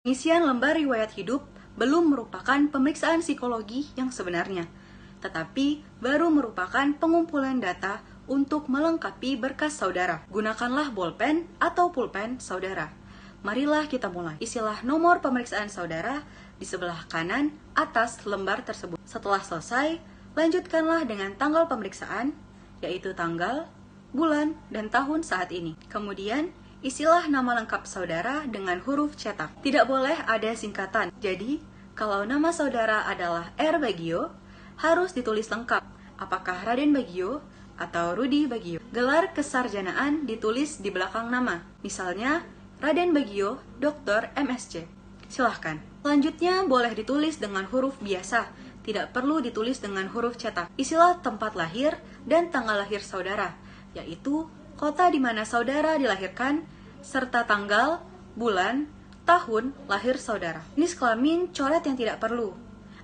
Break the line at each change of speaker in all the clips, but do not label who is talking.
Pengisian lembar riwayat hidup belum merupakan pemeriksaan psikologi yang sebenarnya, tetapi baru merupakan pengumpulan data untuk melengkapi berkas saudara. Gunakanlah bolpen atau pulpen saudara. Marilah kita mulai. Isilah nomor pemeriksaan saudara di sebelah kanan atas lembar tersebut. Setelah selesai, lanjutkanlah dengan tanggal pemeriksaan, yaitu tanggal, bulan, dan tahun saat ini. Kemudian, isilah nama lengkap saudara dengan huruf cetak. Tidak boleh ada singkatan. Jadi, kalau nama saudara adalah R. Bagio, harus ditulis lengkap. Apakah Raden Bagio atau Rudi Bagio. Gelar kesarjanaan ditulis di belakang nama. Misalnya, Raden Bagio, Dr. MSc. Silahkan. Selanjutnya, boleh ditulis dengan huruf biasa. Tidak perlu ditulis dengan huruf cetak. Isilah tempat lahir dan tanggal lahir saudara, yaitu kota di mana saudara dilahirkan, serta tanggal, bulan, tahun lahir saudara. Jenis kelamin, coret yang tidak perlu.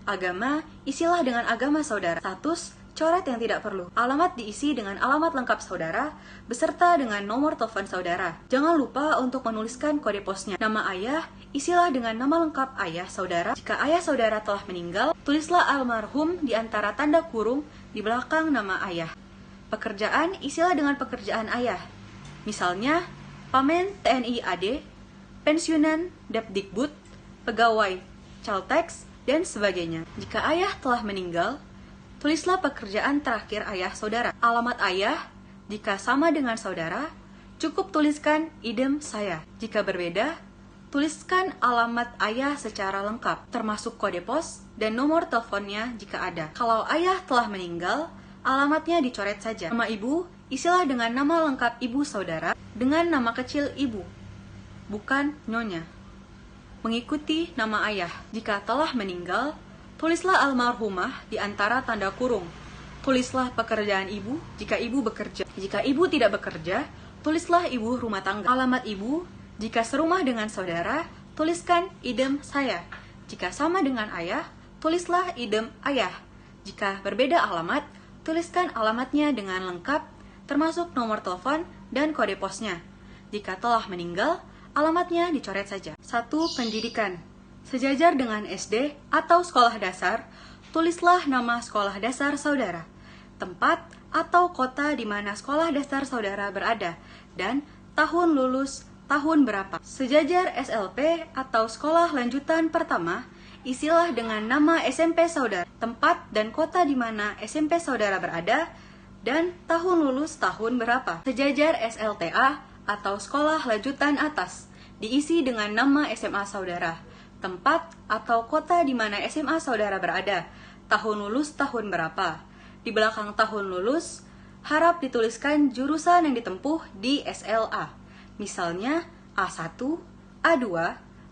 Agama, isilah dengan agama saudara. Status, coret yang tidak perlu. Alamat diisi dengan alamat lengkap saudara, beserta dengan nomor telepon saudara. Jangan lupa untuk menuliskan kode posnya. Nama ayah, isilah dengan nama lengkap ayah saudara. Jika ayah saudara telah meninggal, tulislah almarhum di antara tanda kurung di belakang nama ayah. Pekerjaan, isilah dengan pekerjaan ayah. Misalnya, Pamen TNI AD, pensiunan Depdikbud, pegawai Caltex, dan sebagainya. Jika ayah telah meninggal, tulislah pekerjaan terakhir ayah saudara. Alamat ayah, jika sama dengan saudara, cukup tuliskan idem saya. Jika berbeda, tuliskan alamat ayah secara lengkap, termasuk kode pos dan nomor teleponnya jika ada. Kalau ayah telah meninggal, alamatnya dicoret saja. Nama ibu, isilah dengan nama lengkap ibu saudara dengan nama kecil ibu, bukan nyonya. Mengikuti nama ayah. Jika telah meninggal, tulislah almarhumah di antara tanda kurung. Tulislah pekerjaan ibu jika ibu bekerja. Jika ibu tidak bekerja, tulislah ibu rumah tangga. Alamat ibu, jika serumah dengan saudara, tuliskan idem saya. Jika sama dengan ayah, tulislah idem ayah. Jika berbeda alamat, tuliskan alamatnya dengan lengkap, termasuk nomor telepon dan kode posnya. Jika telah meninggal, alamatnya dicoret saja. 1. Pendidikan. Sejajar dengan SD atau sekolah dasar, tulislah nama sekolah dasar saudara, tempat atau kota di mana sekolah dasar saudara berada, dan tahun lulus tahun berapa. Sejajar SLP atau sekolah lanjutan pertama, isilah dengan nama SMP saudara, tempat dan kota di mana SMP saudara berada, dan tahun lulus tahun berapa. Sejajar SLTA atau sekolah lanjutan atas, diisi dengan nama SMA saudara, tempat atau kota di mana SMA saudara berada, tahun lulus tahun berapa. Di belakang tahun lulus, harap dituliskan jurusan yang ditempuh di SLA, misalnya A1, A2,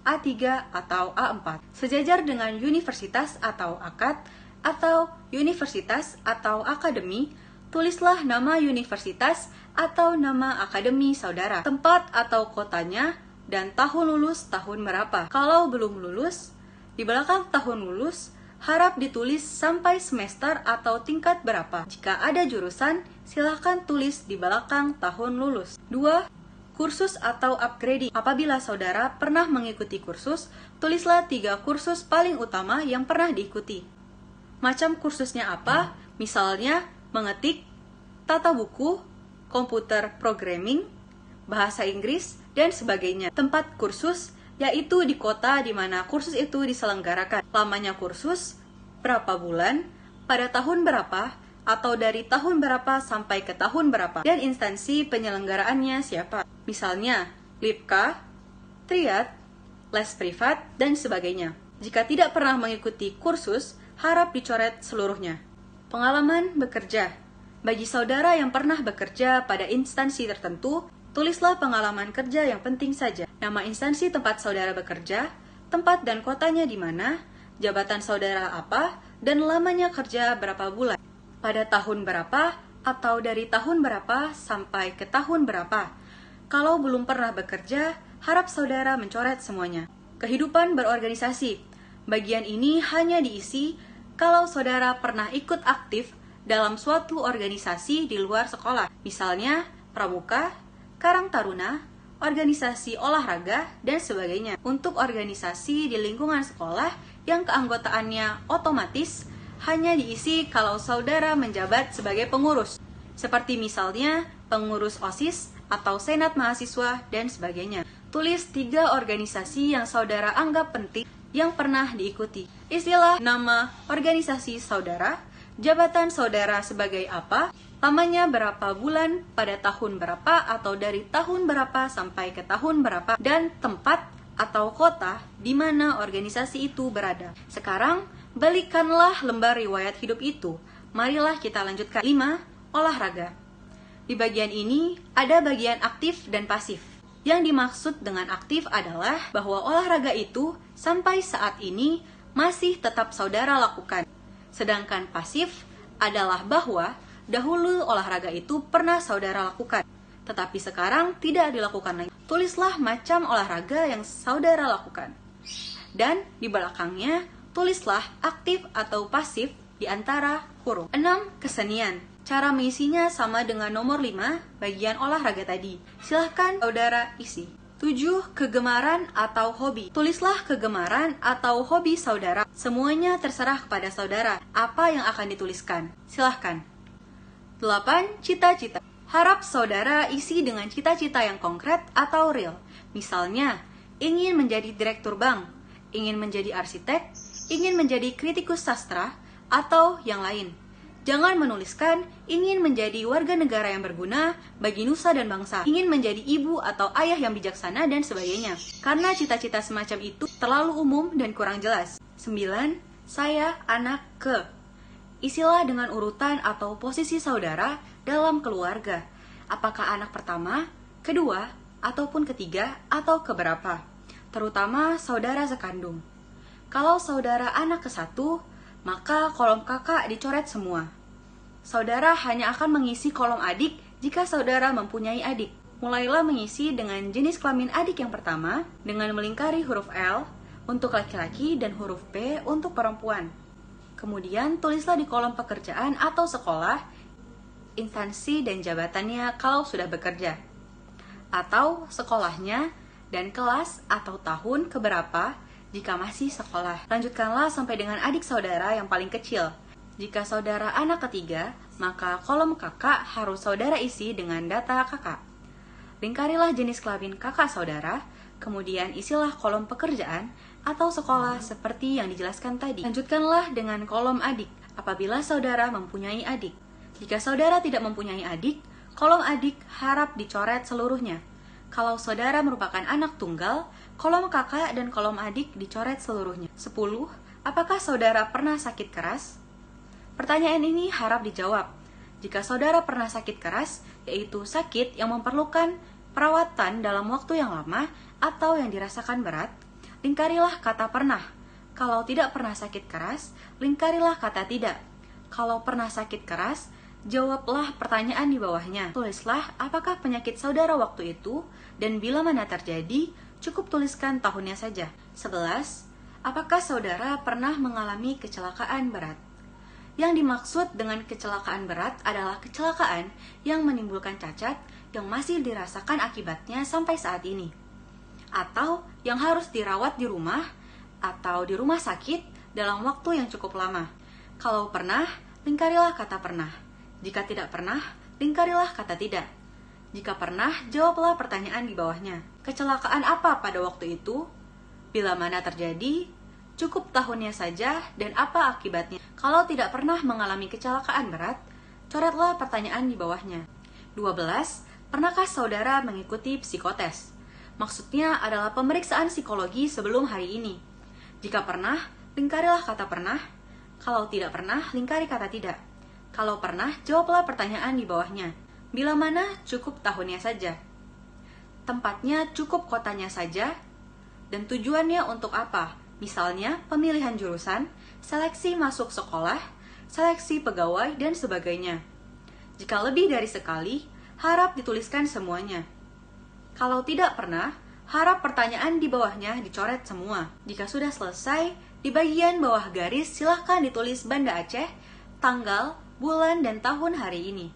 A3, atau A4. Sejajar dengan universitas atau akad, atau universitas atau akademi, tulislah nama universitas atau nama akademi saudara, tempat atau kotanya, dan tahun lulus tahun berapa. Kalau belum lulus, di belakang tahun lulus, harap ditulis sampai semester atau tingkat berapa. Jika ada jurusan, silahkan tulis di belakang tahun lulus. 2. Kursus atau upgrading. Apabila saudara pernah mengikuti kursus, tulislah 3 kursus paling utama yang pernah diikuti. Macam kursusnya apa? Misalnya, mengetik, tata buku, komputer programming, bahasa Inggris, dan sebagainya. Tempat kursus, yaitu di kota di mana kursus itu diselenggarakan. Lamanya kursus, berapa bulan, pada tahun berapa, atau dari tahun berapa sampai ke tahun berapa, dan instansi penyelenggaraannya siapa. Misalnya, LIPKA, Triad, les privat, dan sebagainya. Jika tidak pernah mengikuti kursus, harap dicoret seluruhnya. Pengalaman bekerja. Bagi saudara yang pernah bekerja pada instansi tertentu, tulislah pengalaman kerja yang penting saja. Nama instansi tempat saudara bekerja, tempat dan kotanya di mana, jabatan saudara apa, dan lamanya kerja berapa bulan. Pada tahun berapa, atau dari tahun berapa sampai ke tahun berapa. Kalau belum pernah bekerja, harap saudara mencoret semuanya. Kehidupan berorganisasi. Bagian ini hanya diisi kalau saudara pernah ikut aktif dalam suatu organisasi di luar sekolah. Misalnya, Pramuka, Karang Taruna, organisasi olahraga, dan sebagainya. Untuk organisasi di lingkungan sekolah yang keanggotaannya otomatis hanya diisi kalau saudara menjabat sebagai pengurus, seperti misalnya pengurus OSIS atau Senat Mahasiswa, dan sebagainya. Tulis 3 organisasi yang saudara anggap penting yang pernah diikuti. Istilah nama organisasi saudara, jabatan saudara sebagai apa, lamanya berapa bulan, pada tahun berapa, atau dari tahun berapa sampai ke tahun berapa, dan tempat atau kota di mana organisasi itu berada. Sekarang, balikanlah lembar riwayat hidup itu. Marilah kita lanjutkan. 5. Olahraga. Di bagian ini, ada bagian aktif dan pasif. Yang dimaksud dengan aktif adalah bahwa olahraga itu sampai saat ini masih tetap saudara lakukan. Sedangkan pasif adalah bahwa dahulu olahraga itu pernah saudara lakukan, tetapi sekarang tidak dilakukan lagi. Tulislah macam olahraga yang saudara lakukan. Dan di belakangnya, tulislah aktif atau pasif di antara huruf. 6. Kesenian. Cara mengisinya sama dengan nomor 5, bagian olahraga tadi. Silahkan saudara isi. 7. Kegemaran atau hobi. Tulislah kegemaran atau hobi saudara. Semuanya terserah kepada saudara. Apa yang akan dituliskan? Silahkan. 8. Cita-cita. Harap saudara isi dengan cita-cita yang konkret atau real. Misalnya, ingin menjadi direktur bank, ingin menjadi arsitek, ingin menjadi kritikus sastra, atau yang lain. Jangan menuliskan ingin menjadi warga negara yang berguna bagi nusa dan bangsa, ingin menjadi ibu atau ayah yang bijaksana, dan sebagainya. Karena cita-cita semacam itu terlalu umum dan kurang jelas. 9. Saya anak ke. Isilah dengan urutan atau posisi saudara dalam keluarga. Apakah anak pertama, kedua, ataupun ketiga, atau keberapa? Terutama saudara sekandung. Kalau saudara anak ke-1, maka kolom kakak dicoret semua. Saudara hanya akan mengisi kolom adik jika saudara mempunyai adik. Mulailah mengisi dengan jenis kelamin adik yang pertama dengan melingkari huruf L untuk laki-laki dan huruf P untuk perempuan. Kemudian tulislah di kolom pekerjaan atau sekolah, instansi dan jabatannya kalau sudah bekerja, atau sekolahnya dan kelas atau tahun keberapa jika masih sekolah. Lanjutkanlah sampai dengan adik saudara yang paling kecil. Jika saudara anak ketiga, maka kolom kakak harus saudara isi dengan data kakak. Lingkarilah jenis kelamin kakak saudara, kemudian isilah kolom pekerjaan atau sekolah seperti yang dijelaskan tadi. Lanjutkanlah dengan kolom adik apabila saudara mempunyai adik. Jika saudara tidak mempunyai adik, kolom adik harap dicoret seluruhnya. Kalau saudara merupakan anak tunggal, kolom kakak dan kolom adik dicoret seluruhnya. 10. Apakah saudara pernah sakit keras? Pertanyaan ini harap dijawab. Jika saudara pernah sakit keras, yaitu sakit yang memerlukan perawatan dalam waktu yang lama atau yang dirasakan berat, lingkarilah kata pernah. Kalau tidak pernah sakit keras, lingkarilah kata tidak. Kalau pernah sakit keras, jawablah pertanyaan di bawahnya. Tulislah apakah penyakit saudara waktu itu, dan bila mana terjadi, cukup tuliskan tahunnya saja. 11. Apakah saudara pernah mengalami kecelakaan berat? Yang dimaksud dengan kecelakaan berat adalah kecelakaan yang menimbulkan cacat yang masih dirasakan akibatnya sampai saat ini, atau yang harus dirawat di rumah atau di rumah sakit dalam waktu yang cukup lama. Kalau pernah, lingkarilah kata pernah. Jika tidak pernah, lingkarilah kata tidak. Jika pernah, jawablah pertanyaan di bawahnya. Kecelakaan apa pada waktu itu? Bila mana terjadi? Cukup tahunnya saja dan apa akibatnya. Kalau tidak pernah mengalami kecelakaan berat, coretlah pertanyaan di bawahnya. 12. Pernahkah saudara mengikuti psikotes? Maksudnya adalah pemeriksaan psikologi sebelum hari ini. Jika pernah, lingkarilah kata pernah. Kalau tidak pernah, lingkari kata tidak. Kalau pernah, jawablah pertanyaan di bawahnya. Bila mana, cukup tahunnya saja. Tempatnya cukup kotanya saja. Dan tujuannya untuk apa? Misalnya, pemilihan jurusan, seleksi masuk sekolah, seleksi pegawai, dan sebagainya. Jika lebih dari sekali, harap dituliskan semuanya. Kalau tidak pernah, harap pertanyaan di bawahnya dicoret semua. Jika sudah selesai, di bagian bawah garis silahkan ditulis Banda Aceh, tanggal, bulan, dan tahun hari ini.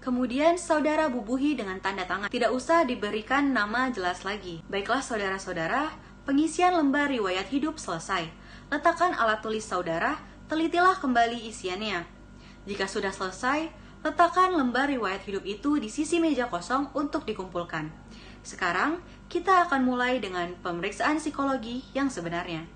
Kemudian saudara bubuhi dengan tanda tangan. Tidak usah diberikan nama jelas lagi. Baiklah saudara-saudara, pengisian lembar riwayat hidup selesai. Letakkan alat tulis saudara, telitilah kembali isiannya. Jika sudah selesai, letakkan lembar riwayat hidup itu di sisi meja kosong untuk dikumpulkan. Sekarang, kita akan mulai dengan pemeriksaan psikologi yang sebenarnya.